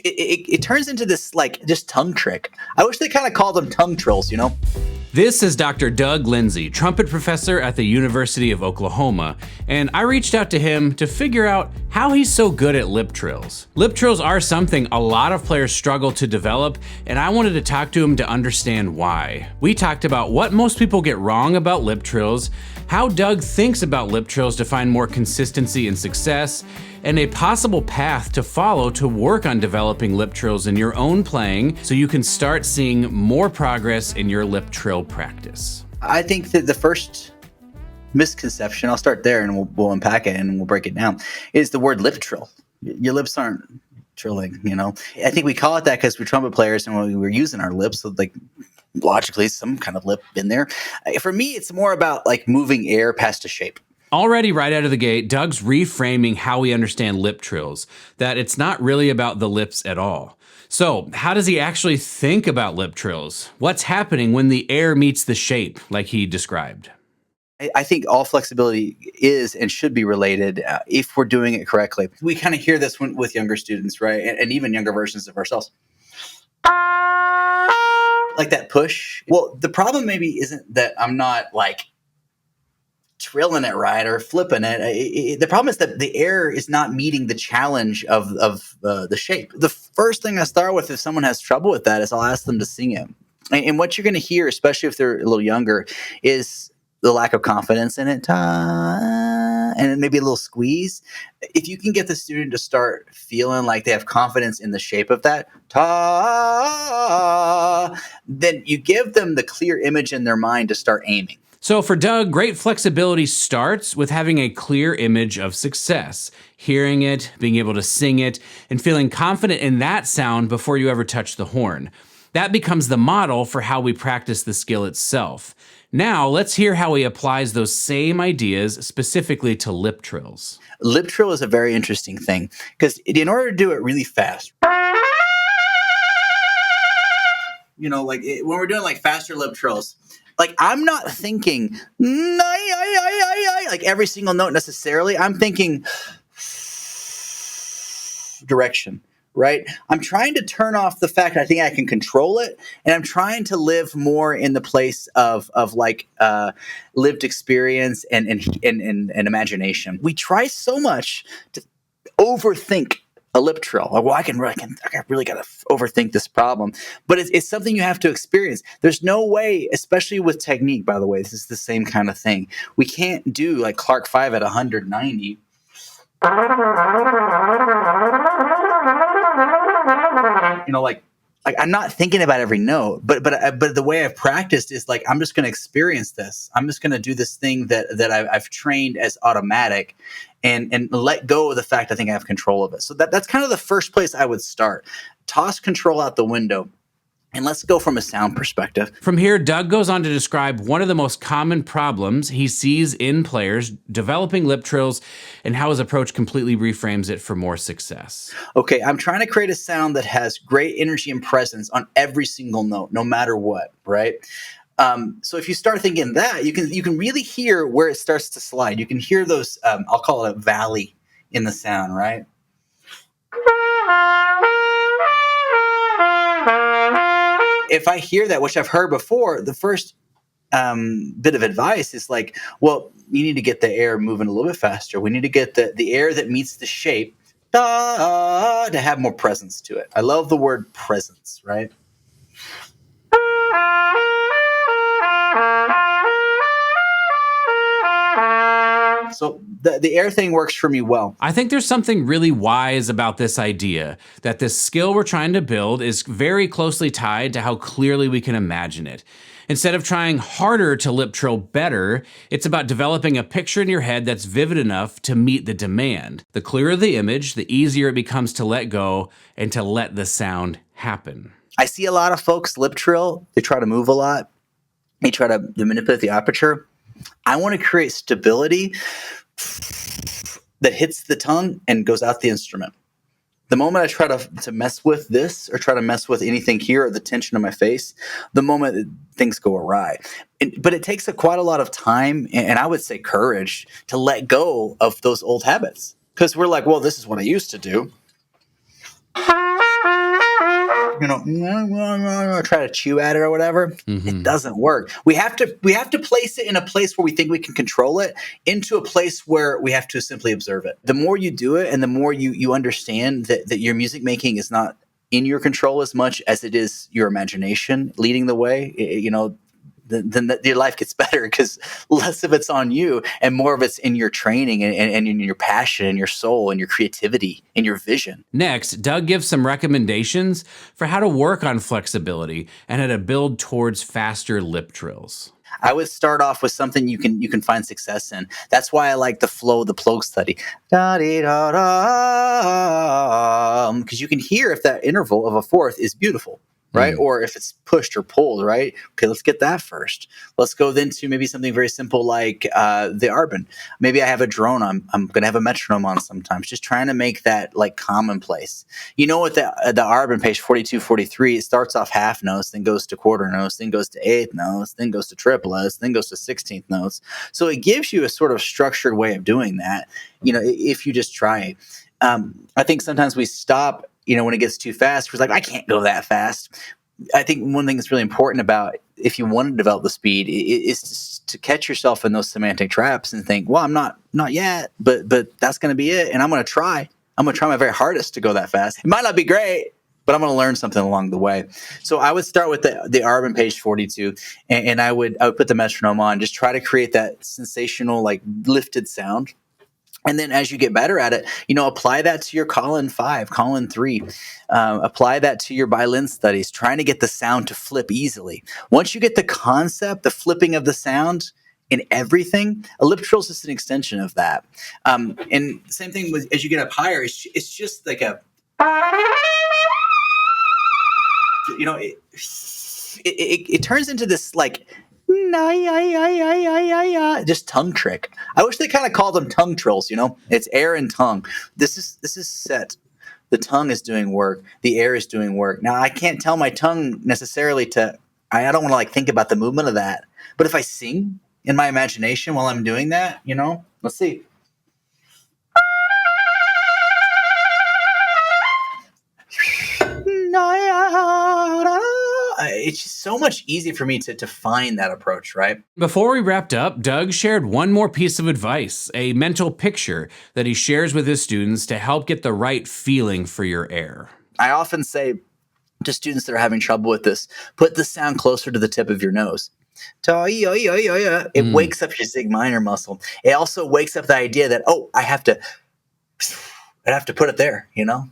it turns into this like just tongue trick. I wish they kind of called them tongue trills, This is Dr. Doug Lindsay, trumpet professor at the University of Oklahoma, and I reached out to him to figure out how he's so good at lip trills. Lip trills are something a lot of players struggle to develop, and I wanted to talk to him to understand why. We talked about what most people get wrong about lip trills, how Doug thinks about lip trills to find more consistency and success, and a possible path to follow to work on developing lip trills in your own playing so you can start seeing more progress in your lip trill practice. I think that the first misconception, I'll start there and we'll unpack it and we'll break it down, is the word lip trill. Your lips aren't trilling, I think we call it that because we're trumpet players and we're using our lips, so like logically some kind of lip in there. For me, it's more about like moving air past a shape. Already right out of the gate, Doug's reframing how we understand lip trills, that it's not really about the lips at all. So how does he actually think about lip trills? What's happening when the air meets the shape, like he described? I think all flexibility is and should be related if we're doing it correctly. We kind of hear this with younger students, right? And even younger versions of ourselves. Like that push. Well, the problem maybe isn't that I'm not like trilling it right or flipping it. The problem is that the air is not meeting the challenge of the shape. The first thing I start with if someone has trouble with that is I'll ask them to sing it. And what you're going to hear, especially if they're a little younger, is the lack of confidence in it. And maybe a little squeeze. If you can get the student to start feeling like they have confidence in the shape of that, then you give them the clear image in their mind to start aiming. So for Doug, great flexibility starts with having a clear image of success, hearing it, being able to sing it, and feeling confident in that sound before you ever touch the horn. That becomes the model for how we practice the skill itself. Now, let's hear how he applies those same ideas specifically to lip trills. Lip trill is a very interesting thing because in order to do it really fast, when we're doing like faster lip trills, like I'm not thinking like every single note necessarily. I'm thinking direction, right? I'm trying to turn off the fact I think I can control it, and I'm trying to live more in the place of like lived experience and imagination. We try so much to overthink a lip trill. Like, well, I really got to overthink this problem. But it's something you have to experience. There's no way, especially with technique, by the way, this is the same kind of thing. We can't do like Clark 5 at 190. Like I'm not thinking about every note, but the way I've practiced is like I'm just going to experience this. I'm just going to do this thing that I've trained as automatic, and let go of the fact I think I have control of it. So that's kind of the first place I would start. Toss control out the window. And let's go from a sound perspective. From here, Doug goes on to describe one of the most common problems he sees in players developing lip trills and how his approach completely reframes it for more success. Okay, I'm trying to create a sound that has great energy and presence on every single note, no matter what, right? So if you start thinking that, you can really hear where it starts to slide. You can hear those, I'll call it a valley in the sound, right? If I hear that, which I've heard before, the first bit of advice is like, well, you need to get the air moving a little bit faster. We need to get the air that meets the shape to have more presence to it. I love the word presence, right? So the air thing works for me well. I think there's something really wise about this idea that this skill we're trying to build is very closely tied to how clearly we can imagine it. Instead of trying harder to lip trill better, it's about developing a picture in your head that's vivid enough to meet the demand. The clearer the image, the easier it becomes to let go and to let the sound happen. I see a lot of folks lip trill. They try to move a lot. They try to manipulate the aperture. I want to create stability that hits the tongue and goes out the instrument. The moment I try to mess with this or try to mess with anything here or the tension of my face, the moment things go awry. But it takes quite a lot of time and I would say courage to let go of those old habits. Because we're like, well, this is what I used to do. try to chew at it or whatever. It doesn't work. We have to place it in a place where we think we can control it, into a place where we have to simply observe it. The more you do it, and the more you understand that your music making is not in your control as much as it is your imagination leading the way, then your life gets better, because less of it's on you and more of it's in your training and in your passion and your soul and your creativity and your vision. Next, Doug gives some recommendations for how to work on flexibility and how to build towards faster lip trills. I would start off with something you can find success in. That's why I like the Plog study. Because you can hear if that interval of a fourth is beautiful, right? Or if it's pushed or pulled, right? Okay, let's get that first. Let's go then to maybe something very simple like the Arban. Maybe I have a drone. I'm going to have a metronome on sometimes, just trying to make that like commonplace. You know, with the Arban, page 42, 43, it starts off half notes, then goes to quarter notes, then goes to eighth notes, then goes to triplets, then goes to 16th notes. So it gives you a sort of structured way of doing that, if you just try it. I think sometimes we stop, when it gets too fast. We're like, I can't go that fast. I think one thing that's really important about, if you want to develop the speed, is to catch yourself in those semantic traps and think, well, I'm not yet, but that's going to be it. And I'm going to try my very hardest to go that fast. It might not be great, but I'm going to learn something along the way. So I would start with the Arban, page 42, and I would put the metronome on, just try to create that sensational, like lifted sound. And then as you get better at it, apply that to your Colin 5, Colin 3. Apply that to your violin studies, trying to get the sound to flip easily. Once you get the concept, the flipping of the sound in everything, a lip trill is just an extension of that. And same thing with, as you get up higher, it's just like a, it turns into this like, just tongue trick. I wish they kind of called them tongue trills. It's air and tongue. This is set. The tongue is doing work. The air is doing work. Now I can't tell my tongue necessarily to. I don't want to think about the movement of that. But if I sing in my imagination while I'm doing that, let's see. It's just so much easier for me to find that approach, right? Before we wrapped up, Doug shared one more piece of advice, a mental picture that he shares with his students to help get the right feeling for your air. I often say to students that are having trouble with this, put the sound closer to the tip of your nose. It wakes up your zig minor muscle. It also wakes up the idea that, I have to put it there,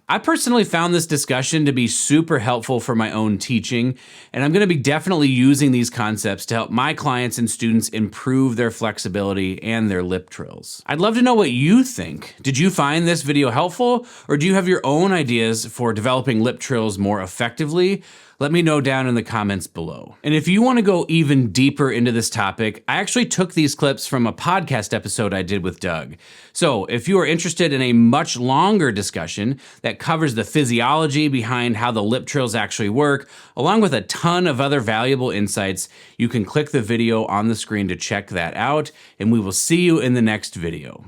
I personally found this discussion to be super helpful for my own teaching, and I'm going to be definitely using these concepts to help my clients and students improve their flexibility and their lip trills. I'd love to know what you think. Did you find this video helpful, or do you have your own ideas for developing lip trills more effectively? Let me know down in the comments below. And if you want to go even deeper into this topic, I actually took these clips from a podcast episode I did with Doug. So if you are interested in a much longer discussion that covers the physiology behind how the lip trills actually work, along with a ton of other valuable insights, you can click the video on the screen to check that out, and we will see you in the next video.